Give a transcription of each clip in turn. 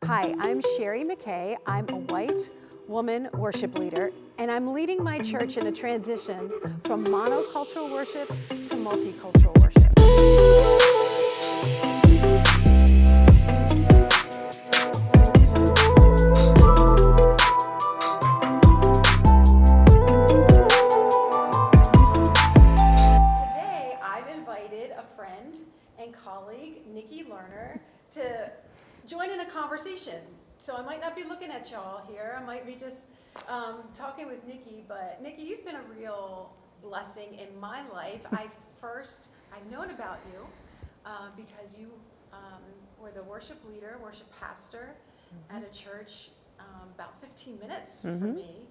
Hi, I'm Sherry McKay. I'm a white woman worship leader, and I'm leading my church in a transition from monocultural worship to multicultural worship. Today, I've invited a friend and colleague, Nikki Lerner, to join in a conversation. So I might not be looking at y'all here. I might be just talking with Nikki. But Nikki, you've been a real blessing in my life. I've known about you because you were the worship leader, worship pastor at a church about 15 minutes from me.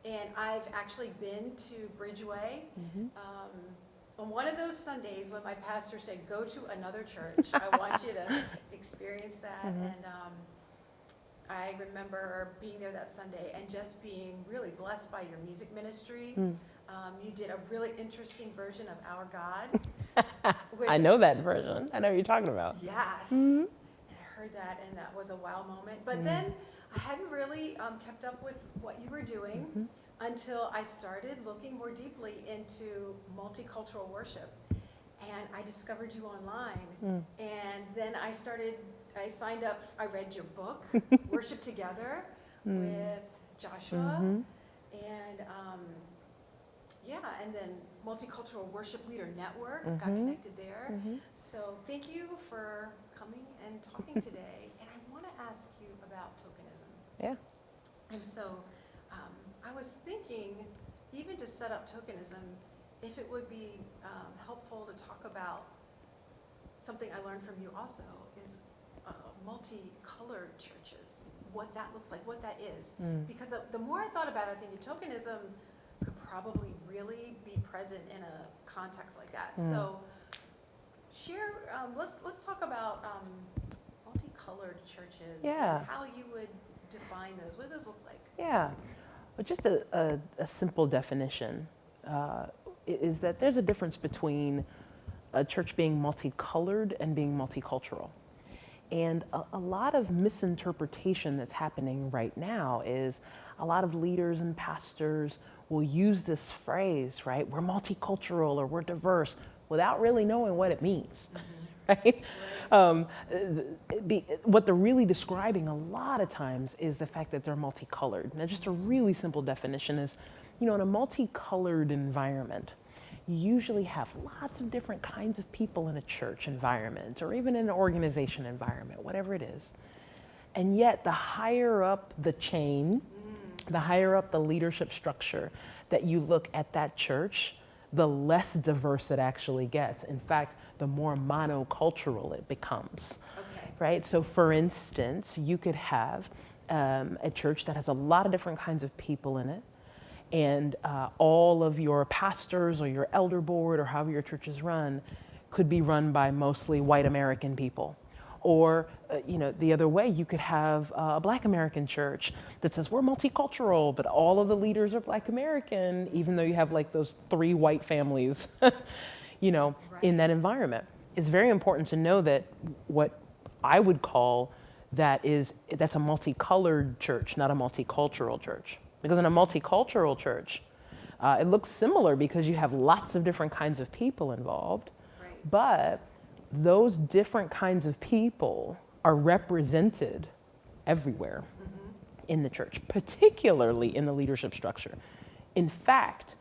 And I've actually been to Bridgeway. On one of those Sundays when my pastor said, go to another church, I want you to experience that. And I remember being there that Sunday and just being really blessed by your music ministry. You did a really interesting version of Our God. Which, I know that version. I know what you're talking about. yes. And I heard that, and that was a wow moment. But then I hadn't really kept up with what you were doing until I started looking more deeply into multicultural worship. And I discovered you online. And then I signed up, I read your book, Worship Together with Joshua. And and then Multicultural Worship Leader Network, got connected there. So thank you for coming and talking today. And I want to ask you about tokenism. Yeah. And so I was thinking, even to set up tokenism, if it would be helpful to talk about something I learned from you also, is multicolored churches, what that looks like, what that is. Because the more I thought about it, I think tokenism could probably really be present in a context like that. So let's talk about multicolored churches and how you would define those. What do those look like? Yeah. Well, just a simple definition is that there's a difference between a church being multicolored and being multicultural. And a lot of misinterpretation that's happening right now is a lot of leaders and pastors will use this phrase, right? We're multicultural or we're diverse without really knowing what it means, right? What they're really describing a lot of times is the fact that they're multicolored. Now, just a really simple definition is, in a multicolored environment, you usually have lots of different kinds of people in a church environment or even in an organization environment, whatever it is. And yet the higher up the chain, the higher up the leadership structure that you look at that church, the less diverse it actually gets. In fact, the more monocultural it becomes, right? So for instance, you could have a church that has a lot of different kinds of people in it, and all of your pastors or your elder board or however your church is run could be run by mostly white American people. Or, the other way, you could have a Black American church that says we're multicultural, but all of the leaders are Black American, even though you have like those 3 white families, in that environment. It's very important to know that what I would call that's a multicolored church, not a multicultural church. Because in a multicultural church, it looks similar because you have lots of different kinds of people involved, but those different kinds of people are represented everywhere in the church, particularly in the leadership structure. In fact,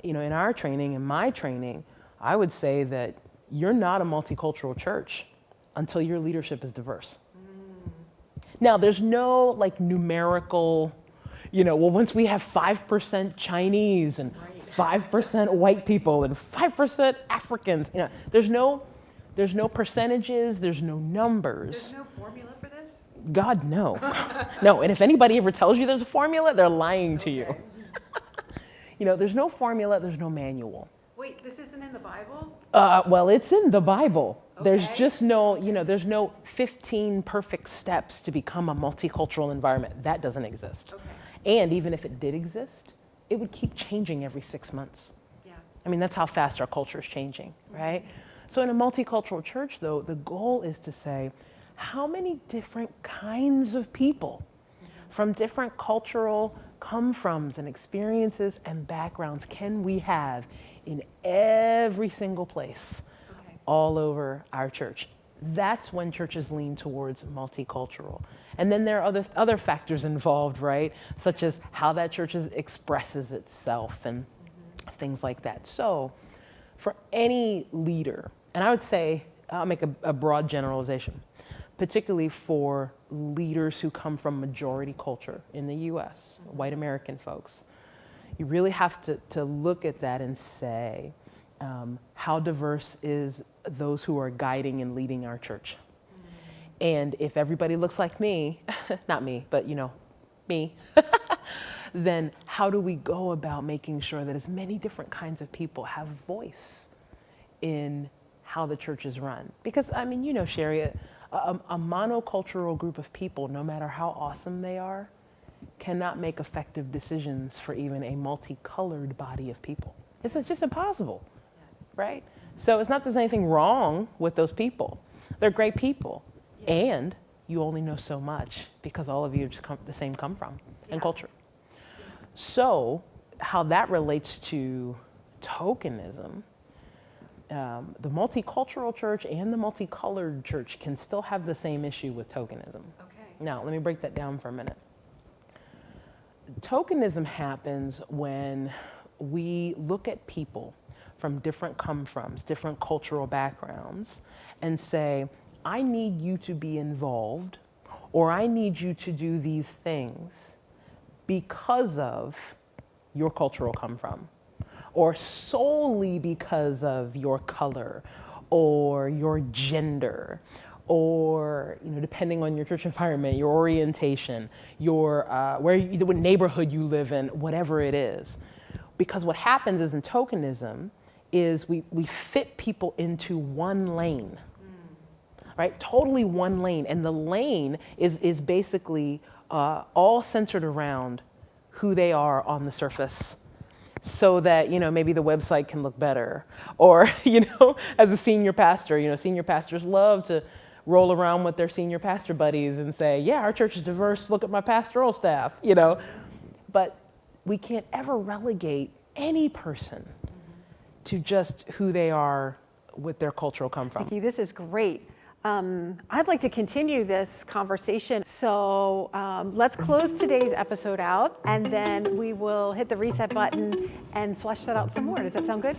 in our training, in my training, I would say that you're not a multicultural church until your leadership is diverse. Now, there's no numerical, once we have 5% Chinese and 5% white people and 5% Africans, there's no percentages, there's no numbers. There's no formula for this? God, no. No, and if anybody ever tells you there's a formula, they're lying to you. There's no formula, there's no manual. Wait, this isn't in the Bible? Well, it's in the Bible. Okay. There's just no, there's no 15 perfect steps to become a multicultural environment. That doesn't exist. Okay. And even if it did exist, it would keep changing every 6 months. Yeah. I mean, that's how fast our culture is changing, right? So in a multicultural church, though, the goal is to say, how many different kinds of people from different cultural come-froms and experiences and backgrounds can we have in every single place all over our church? That's when churches lean towards multicultural. And then there are other factors involved, right? Such as how that church expresses itself and things like that. So for any leader, and I would say, I'll make a broad generalization, particularly for leaders who come from majority culture in the US, white American folks, you really have to look at that and say, how diverse is those who are guiding and leading our church? And if everybody looks like me, not me, but me, then how do we go about making sure that as many different kinds of people have voice in how the church is run? Because, Sherry, a monocultural group of people, no matter how awesome they are, cannot make effective decisions for even a multicolored body of people. It's just impossible, right? So it's not that there's anything wrong with those people. They're great people. And you only know so much because all of you just come from and culture. So how that relates to tokenism, the multicultural church and the multicolored church can still have the same issue with tokenism. Now, let me break that down for a minute. Tokenism happens when we look at people from different come-froms, different cultural backgrounds, and say, I need you to be involved, or I need you to do these things because of your cultural come-from, or solely because of your color, or your gender, or depending on your church environment, your orientation, your what neighborhood you live in, whatever it is. Because what happens is in tokenism is we fit people into one lane. Right, totally one lane, and the lane is basically all centered around who they are on the surface, so that maybe the website can look better, or as a senior pastor, senior pastors love to roll around with their senior pastor buddies and say, yeah, our church is diverse. Look at my pastoral staff, But we can't ever relegate any person to just who they are with their cultural come from. Nikki, this is great. I'd like to continue this conversation. So let's close today's episode out, and then we will hit the reset button and flesh that out some more. Does that sound good?